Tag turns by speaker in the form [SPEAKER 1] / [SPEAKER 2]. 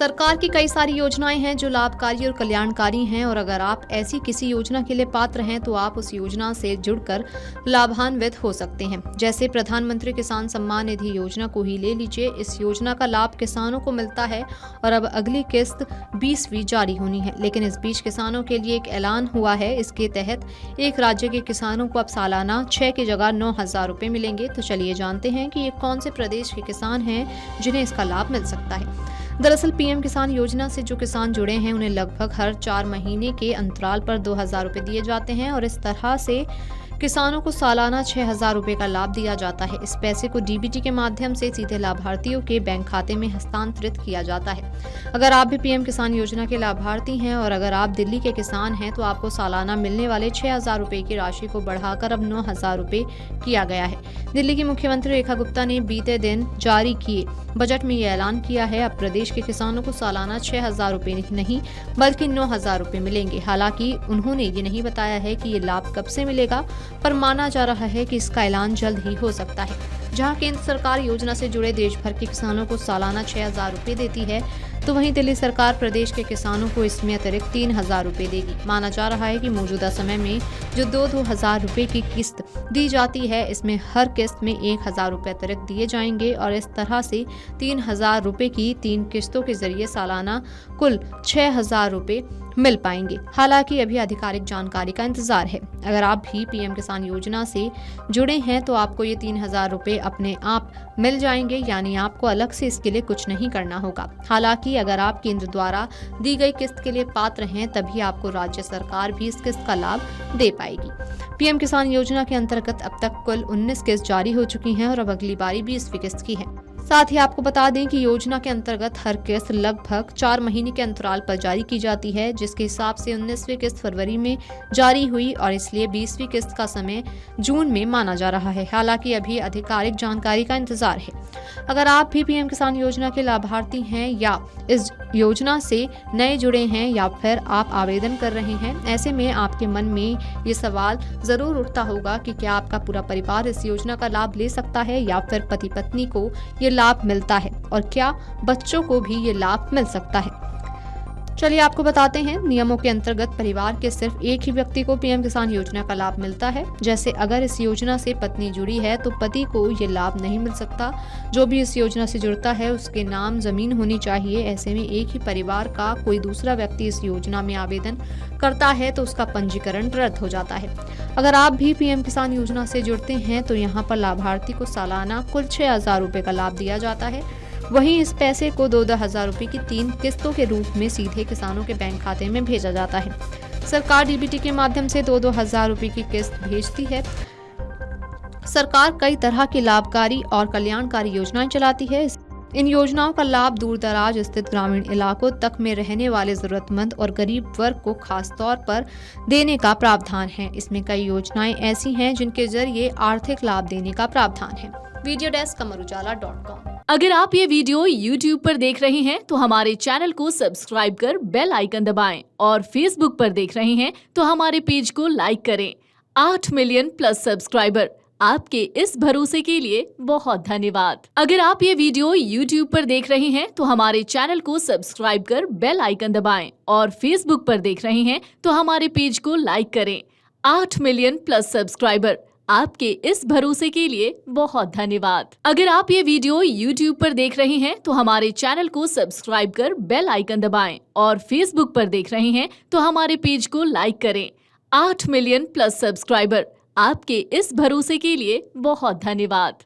[SPEAKER 1] सरकार की कई सारी योजनाएं हैं जो लाभकारी और कल्याणकारी हैं और अगर आप ऐसी किसी योजना के लिए पात्र हैं तो आप उस योजना से जुड़कर लाभान्वित हो सकते हैं। जैसे प्रधानमंत्री किसान सम्मान निधि योजना को ही ले लीजिए। इस योजना का लाभ किसानों को मिलता है और अब अगली किस्त 20वीं जारी होनी है। लेकिन इस बीच किसानों के लिए एक ऐलान हुआ है। इसके तहत एक राज्य के किसानों को अब सालाना 6 की जगह 9,000 रुपए मिलेंगे। तो चलिए जानते हैं कि ये कौन से प्रदेश के किसान हैं जिन्हें इसका लाभ मिल सकता है। दरअसल पीएम किसान योजना से जो किसान जुड़े हैं उन्हें लगभग हर 4 महीने के अंतराल पर 2,000 रुपए दिए जाते हैं और इस तरह से किसानों को सालाना 6,000 रुपए का लाभ दिया जाता है। इस पैसे को डीबीटी के माध्यम से सीधे लाभार्थियों के बैंक खाते में हस्तांतरित किया जाता है। अगर आप भी पीएम किसान योजना के लाभार्थी हैं और अगर आप दिल्ली के किसान हैं तो आपको सालाना मिलने वाले 6,000 रुपए की राशि को बढ़ाकर अब 9,000 रुपए किया गया है। दिल्ली की मुख्यमंत्री रेखा गुप्ता ने बीते दिन जारी किए बजट में ये ऐलान किया है। अब प्रदेश के किसानों को सालाना 6,000 रुपए नहीं बल्कि 9,000 रुपए मिलेंगे। हालांकि उन्होंने ये नहीं बताया है कि ये लाभ कब से मिलेगा, पर माना जा रहा है कि इसका ऐलान जल्द ही हो सकता है। जहां केंद्र सरकार योजना से जुड़े देश भर के किसानों को सालाना 6,000 रुपए देती है तो वहीं दिल्ली सरकार प्रदेश के किसानों को इसमें अतिरिक्त 3,000 रुपए देगी। माना जा रहा है कि मौजूदा समय में जो 2,000 रुपए की किस्त दी जाती है इसमें हर किस्त में 1,000 रुपए अतिरिक्त दिए जाएंगे और इस तरह से 3,000 रुपए की 3 किस्तों के जरिए सालाना कुल 6,000 रुपए मिल पाएंगे। हालांकि अभी आधिकारिक जानकारी का इंतजार है। अगर आप भी पीएम किसान योजना से जुड़े हैं तो आपको ये 3,000 रुपए अपने आप मिल जाएंगे, यानी आपको अलग से इसके लिए कुछ नहीं करना होगा। हालांकि अगर आप केंद्र द्वारा दी गई किस्त के लिए पात्र हैं तभी आपको राज्य सरकार भी इस किस्त का लाभ दे पाएगी। पीएम किसान योजना के अंतर्गत अब तक कुल 19 किस्त जारी हो चुकी हैं और अब अगली बारी 20वीं किस्त की है। साथ ही आपको बता दें कि योजना के अंतर्गत हर किस्त लगभग 4 महीने के अंतराल पर जारी की जाती है, जिसके हिसाब से 19वीं किस्त फरवरी में जारी हुई और इसलिए 20वीं किस्त का समय जून में माना जा रहा है। हालांकि अभी आधिकारिक जानकारी का इंतजार है। अगर आप भी पीएम किसान योजना के लाभार्थी हैं या इस योजना से नए जुड़े हैं या फिर आप आवेदन कर रहे हैं, ऐसे में आपके मन में ये सवाल जरूर उठता होगा कि क्या आपका पूरा परिवार इस योजना का लाभ ले सकता है या फिर पति पत्नी को ये लाभ मिलता है और क्या बच्चों को भी ये लाभ मिल सकता है। चलिए आपको बताते हैं, नियमों के अंतर्गत परिवार के सिर्फ एक ही व्यक्ति को पीएम किसान योजना का लाभ मिलता है। जैसे अगर इस योजना से पत्नी जुड़ी है तो पति को ये लाभ नहीं मिल सकता। जो भी इस योजना से जुड़ता है उसके नाम जमीन होनी चाहिए। ऐसे में एक ही परिवार का कोई दूसरा व्यक्ति इस योजना में आवेदन करता है तो उसका पंजीकरण रद्द हो जाता है। अगर आप भी पीएम किसान योजना से जुड़ते हैं तो यहाँ पर लाभार्थी को सालाना कुल 6,000 रुपए का लाभ दिया जाता है। वहीं इस पैसे को 2,000 रुपए की 3 किस्तों के रूप में सीधे किसानों के बैंक खाते में भेजा जाता है। सरकार डीबीटी के माध्यम से 2,000 रुपए की किस्त भेजती है। सरकार कई तरह की लाभकारी और कल्याणकारी योजनाएं चलाती है। इन योजनाओं का लाभ दूर दराज स्थित ग्रामीण इलाकों तक में रहने वाले जरूरतमंद और गरीब वर्ग को खास तौर पर देने का प्रावधान है। इसमें कई योजनाएं ऐसी हैं जिनके जरिए आर्थिक लाभ देने का प्रावधान है। Video desk amarujala.com।
[SPEAKER 2] अगर आप ये वीडियो YouTube पर देख रहे हैं तो हमारे चैनल को सब्सक्राइब कर बेल आइकन दबाएं और Facebook पर देख रहे हैं तो हमारे पेज को लाइक करें। 8 मिलियन प्लस सब्सक्राइबर, आपके इस भरोसे के लिए बहुत धन्यवाद। अगर आप ये वीडियो YouTube पर देख रहे हैं तो हमारे चैनल को सब्सक्राइब कर बेल आइकन दबाएं और Facebook पर देख रहे हैं तो हमारे पेज को लाइक करें। 8 मिलियन प्लस सब्सक्राइबर, आपके इस भरोसे के लिए बहुत धन्यवाद। अगर आप ये वीडियो YouTube पर देख रहे हैं तो हमारे चैनल को सब्सक्राइब कर बेल आइकन दबाएं और Facebook पर देख रहे हैं तो हमारे पेज को लाइक करें। 8 मिलियन प्लस सब्सक्राइबर, आपके इस भरोसे के लिए बहुत धन्यवाद।